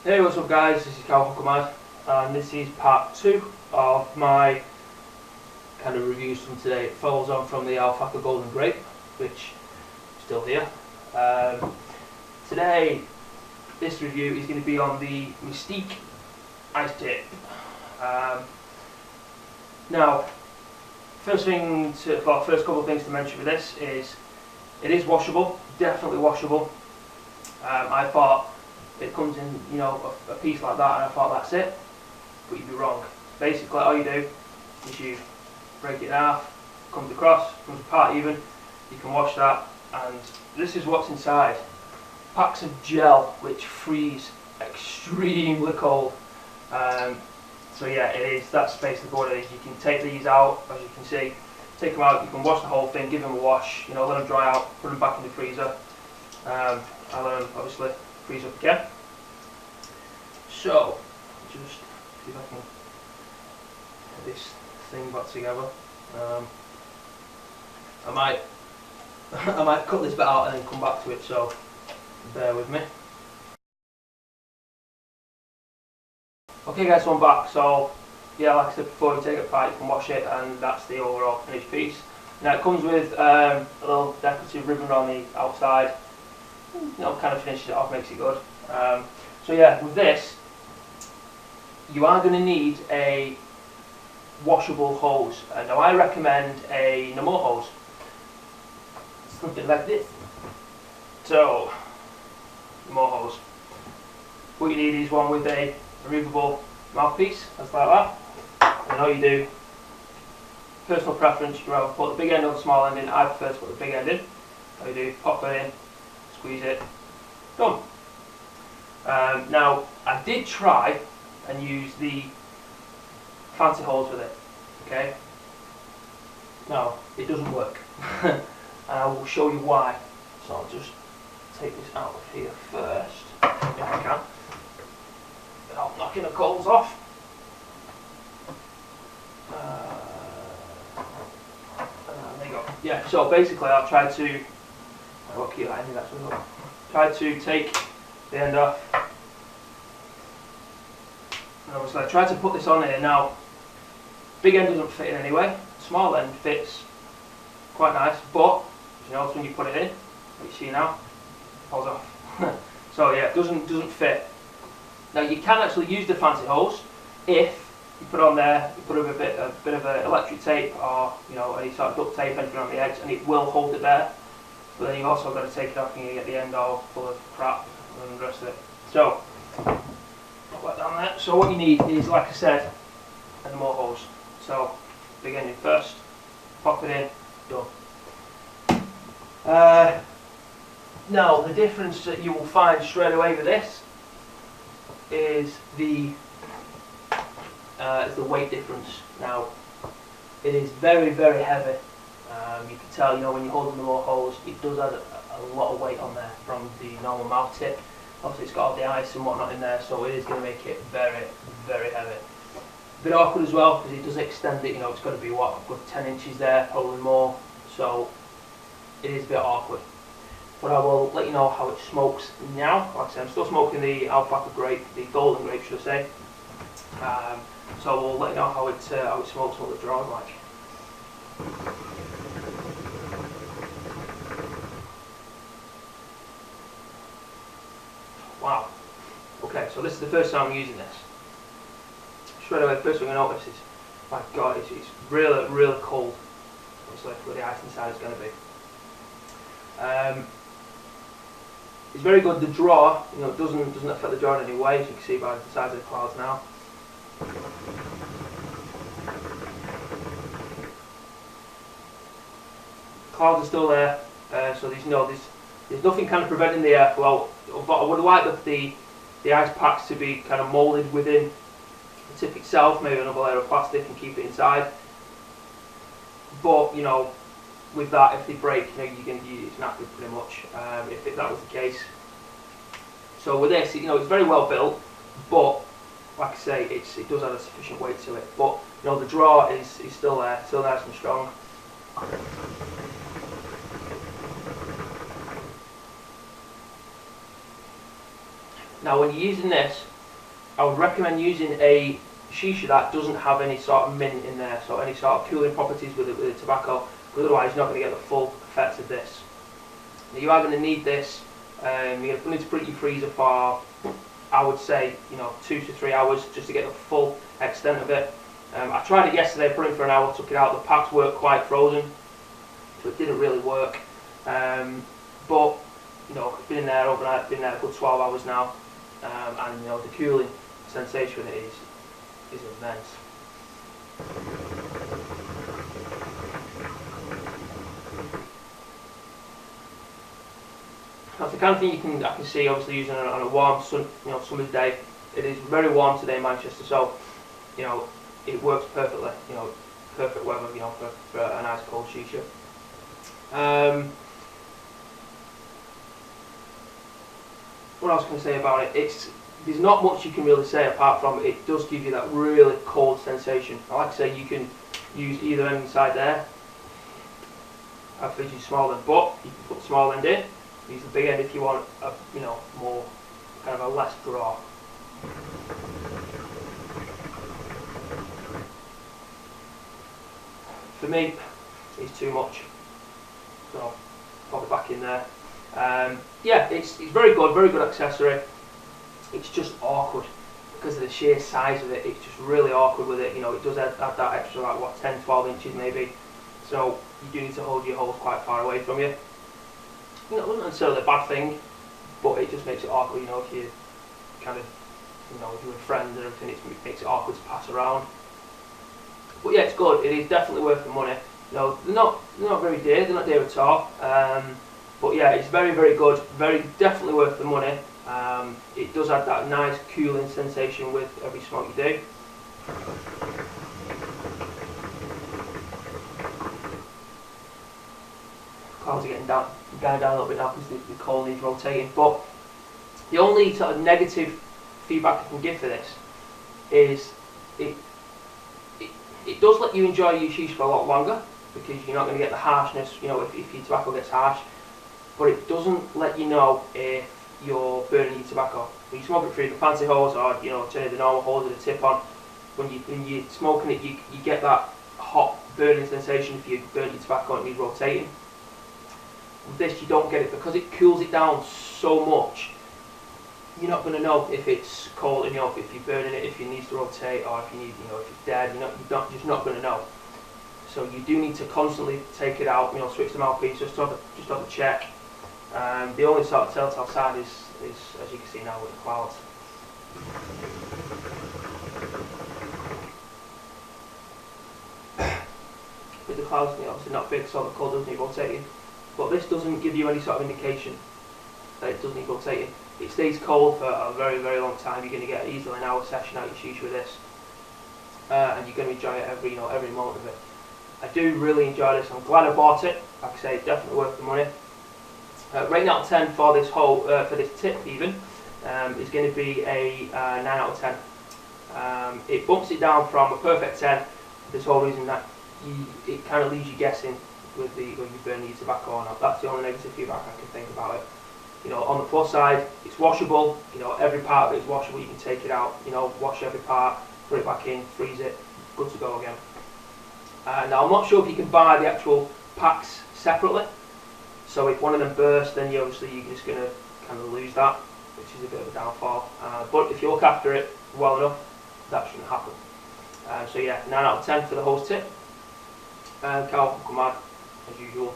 Hey, what's up guys, this is Cal and this is part 2 of my kind of reviews from today. It follows on from the Alpaca Golden Grape, which is still here. Today, this review is going to be on the Mystique ice tape. Now, first couple of things to mention with this is it is washable, definitely washable. I thought it comes in, a piece like that, and I thought that's it, but you'd be wrong. Basically, all you do is you break it in half, comes across, comes apart even. You can wash that, and this is what's inside. Packs of gel which freeze extremely cold. So yeah, that's basically what it is. You can take these out, as you can see. Take them out, you can wash the whole thing, give them a wash, let them dry out, put them back in the freezer. I'll let them obviously freeze up again. So, just see if I can get this thing back together. I might cut this bit out and then come back to it, so bear with me. Okay guys, so I'm back. So yeah, like I said before, you take it apart, you can wash it, and that's the overall finished piece. Now it comes with a little decorative ribbon on the outside. Kind of finishes it off, makes it good. So yeah, with this, you are going to need a washable hose. Now I recommend a normal hose, something like this. So, normal hose. What you need is one with a removable mouthpiece, that's like that. And all you do, personal preference, you can either put the big end or the small end in. I prefer to put the big end in. All you do, pop it in, squeeze it, done. Now, I did try and use the fancy holes with it, okay? No, it doesn't work. And I will show you why. So I'll just take this out of here first, if I can, without knocking the coals off. There you go. Yeah, so basically I've tried to, I won't keep that ending, that's what tried to take the end off. And obviously I tried to put this on here. Now, big end doesn't fit in anyway, small end fits quite nice, but you notice when you put it in, what you see now, it falls off. So yeah, it doesn't fit. Now you can actually use the fancy hose if you put on there, you put a bit of electric tape or any sort of duct tape, anything on the edge, and it will hold it there. But then you've also got to take it off and you get the end all full of crap and the rest of it. So, put that down there. So what you need is, like I said, a normal hose. So, big end in first, pop it in, done. Now, the difference that you will find straight away with this is the weight difference. Now, it is very, very heavy. You can tell, when you're holding the more hose, it does add a lot of weight on there from the normal mouth tip. Obviously it's got all the ice and whatnot in there, so it is going to make it very, very heavy. A bit awkward as well, because it does extend it, it's got to be a good 10 inches there, probably more, so it is a bit awkward. But I will let you know how it smokes now. Like I said, I'm still smoking the Alpaca grape, the golden grape should I say. So we'll let you know how it smokes and what the draw is like. Wow. Okay, so this is the first time I'm using this. Straight away, the first thing I notice is, my God, it's really, really cold. Obviously, where the ice inside is going to be. It's very good. The draw, doesn't affect the draw in any way, as you can see by the size of the clouds now. Clouds are still there, so there's nothing kind of preventing the airflow. I would like the ice packs to be kind of moulded within the tip itself, maybe another layer of plastic and keep it inside. But with that, if they break, it's knackered pretty much. If that was the case. So with this, it's very well built, but like I say, it does have a sufficient weight to it. But the draw is still there, still nice and strong. Now when you're using this, I would recommend using a shisha that doesn't have any sort of mint in there, so any sort of cooling properties with the tobacco, because otherwise you're not going to get the full effects of this. Now you are going to need this, you're going to put it into your freezer for, I would say, 2 to 3 hours just to get the full extent of it. I tried it yesterday, put it in for an hour, took it out, the packs weren't quite frozen, so it didn't really work. But it's been in there overnight, been there a good 12 hours now, and the cooling sensation is immense. That's the kind of thing I can see obviously using on a warm summer's day. It is very warm today in Manchester, so it works perfectly. Perfect weather for a nice cold shisha. What else can I say about it? There's not much you can really say apart from it does give you that really cold sensation. Like I say, you can use either end inside there. I've figured you small end, but you can put the small end in. Use the big end if you want a more kind of a less draw. For me, it's too much, so pop it back in there. Yeah, it's very good accessory. It's just awkward because of the sheer size of it. It's just really awkward with it. It does add that extra, like what, 10, 12 inches maybe. So you do need to hold your holes quite far away from you. It wasn't necessarily a bad thing, but it just makes it awkward. If you kind of, if you're with friends and everything, it makes it awkward to pass around. But yeah, it's good. It is definitely worth the money. They're not very dear. They're not dear at all. But yeah, it's very, very good. Definitely worth the money. It does add that nice cooling sensation with every smoke you do. Clouds are getting down a little bit now because the coal needs rotating. But the only sort of negative feedback I can give for this is it does let you enjoy your shisha for a lot longer because you're not going to get the harshness. If your tobacco gets harsh. But it doesn't let you know if you're burning your tobacco. When you smoke it through the fancy hose or turning the normal hose with the tip on, when you're smoking it, you get that hot burning sensation if you burn your tobacco and it needs rotating. With this you don't get it because it cools it down so much. You're not going to know if it's cold enough, if you're burning it, if it needs to rotate, or if you need, if it's dead. You're just not going to know. So you do need to constantly take it out. Switch the mouthpiece just to have a check. The only sort of telltale sign is as you can see now with the clouds. With the clouds, obviously not big, so the cold doesn't need rotating. But this doesn't give you any sort of indication that it doesn't need rotating. It stays cold for a very, very long time. You're going to get easily an hour session out of your shisha with this, and you're going to enjoy it every moment of it. I do really enjoy this. I'm glad I bought it. Like I say, it's definitely worth the money. Rating out of 10 for this for this tip even is going to be a 9 out of 10. It bumps it down from a perfect 10 for this whole reason that it kind of leaves you guessing with when you burn your tobacco or not. That's the only negative feedback I can think about it. On the plus side, it's washable. Every part of it is washable. You can take it out. Wash every part, put it back in, freeze it, good to go again. Now I'm not sure if you can buy the actual packs separately. So if one of them bursts, then you're just going to kind of lose that, which is a bit of a downfall. But if you look after it well enough, that shouldn't happen. So yeah, 9 out of 10 for the hose tip. Carl from Comad, as usual.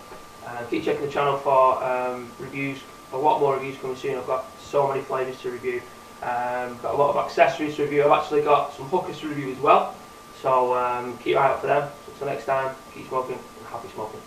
Keep checking the channel for reviews. A lot more reviews coming soon. I've got so many flavours to review. Got a lot of accessories to review. I've actually got some hookers to review as well. So keep an eye out for them. So until next time, keep smoking and happy smoking.